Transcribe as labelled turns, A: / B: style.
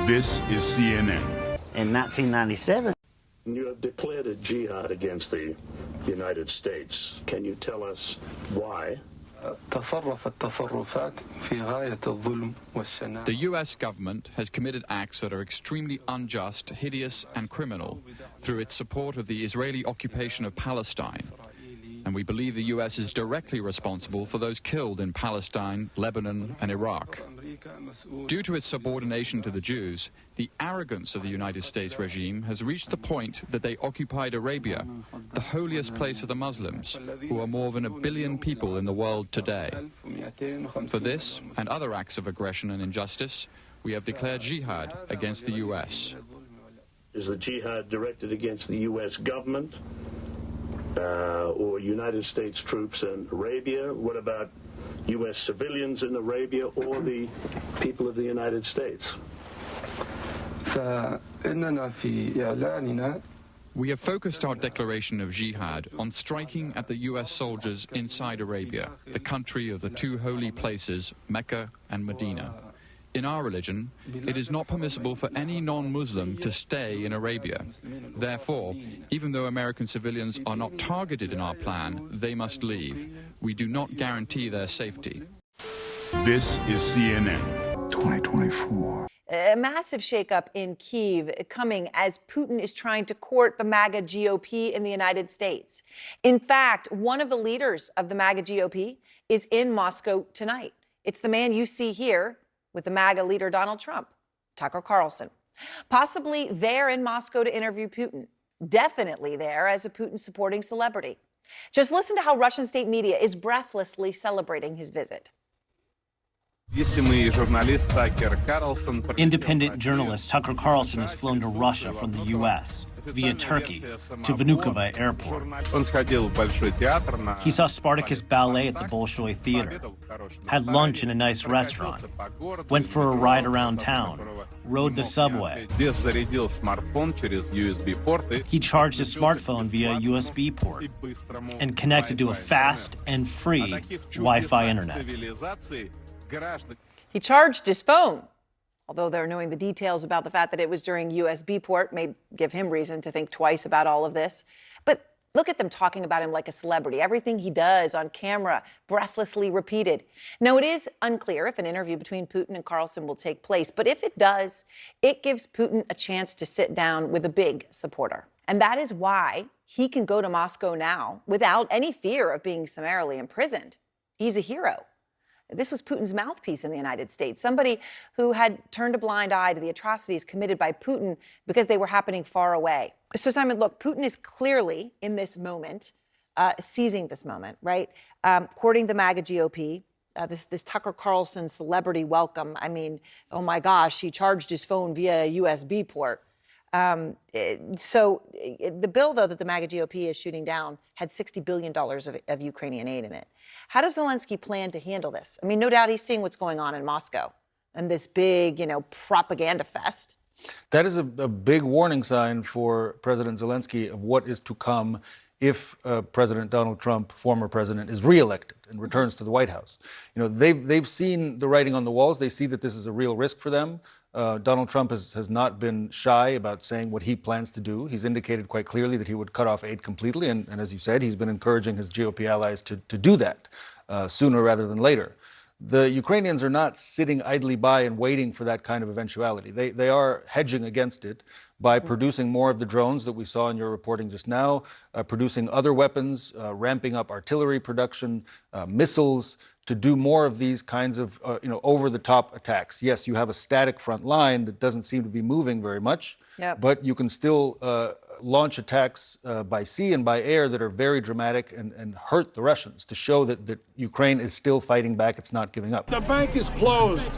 A: This is CNN.
B: In 1997,
C: you have declared a jihad against the United States. Can you tell us why?
D: The
E: U.S. government has committed acts that are extremely unjust, hideous, and criminal through its support of the Israeli occupation of Palestine. And we believe the U.S. is directly responsible for those killed in Palestine, Lebanon, and Iraq. Due to its subordination to the Jews, the arrogance of the United States regime has reached the point that they occupied Arabia, the holiest place of the Muslims, who are more than 1 billion people in the world today. For this and other acts of aggression and injustice, we have declared jihad against the U.S.
C: Is the jihad directed against the U.S. government or United States troops in Arabia? What about U.S. civilians in Arabia or the people of the United States?
E: We have focused our declaration of jihad on striking at the U.S. soldiers inside Arabia, the country of the two holy places, Mecca and Medina. In our religion, it is not permissible for any non-Muslim to stay in Arabia. Therefore, even though American civilians are not targeted in our plan, they must leave. We do not guarantee their safety.
A: This is CNN.
F: 2024.
G: A massive shakeup in Kyiv coming as Putin is trying to court the MAGA GOP in the United States. In fact, one of the leaders of the MAGA GOP is in Moscow tonight. It's the man you see here with the MAGA leader Donald Trump, Tucker Carlson. Possibly there in Moscow to interview Putin. Definitely there as a Putin-supporting celebrity. Just listen to how Russian state media is breathlessly celebrating his visit.
H: Independent journalist Tucker Carlson has flown to Russia from the U.S. via Turkey to Vnukovo Airport. He saw Spartacus Ballet at the Bolshoi Theater, had lunch in a nice restaurant, went for a ride around town, rode the subway. He charged his smartphone via a USB port and connected to a fast and free Wi-Fi internet.
G: He charged his phone, although they're knowing the details about the fact that it was during USB port may give him reason to think twice about all of this. But look at them talking about him like a celebrity. Everything he does on camera, breathlessly repeated. Now, it is unclear if an interview between Putin and Carlson will take place, but if it does, it gives Putin a chance to sit down with a big supporter. And that is why he can go to Moscow now without any fear of being summarily imprisoned. He's a hero. This was Putin's mouthpiece in the United States, somebody who had turned a blind eye to the atrocities committed by Putin because they were happening far away. So, Simon, look, Putin is clearly in this moment, seizing this moment, right? Courting the MAGA GOP, this Tucker Carlson celebrity welcome. I mean, oh my gosh, he charged his phone via a USB port. So the bill, though, that the MAGA GOP is shooting down had $60 billion of Ukrainian aid in it. How does Zelensky plan to handle this? I mean, no doubt he's seeing what's going on in Moscow and this big, propaganda fest.
I: That is a big warning sign for President Zelensky of what is to come if President Donald Trump, former president, is reelected and returns to the White House. They've seen the writing on the walls. They see that this is a real risk for them. Donald Trump has not been shy about saying what he plans to do. He's indicated quite clearly that he would cut off aid completely. And as you said, he's been encouraging his GOP allies to do that sooner rather than later. The Ukrainians are not sitting idly by and waiting for that kind of eventuality. They are hedging against it by producing more of the drones that we saw in your reporting just now, producing other weapons, ramping up artillery production, missiles, to do more of these kinds of over-the-top attacks. Yes, you have a static front line that doesn't seem to be moving very much, but you can still launch attacks by sea and by air that are very dramatic and hurt the Russians to show that Ukraine is still fighting back, it's not giving up.
J: The bank is closed.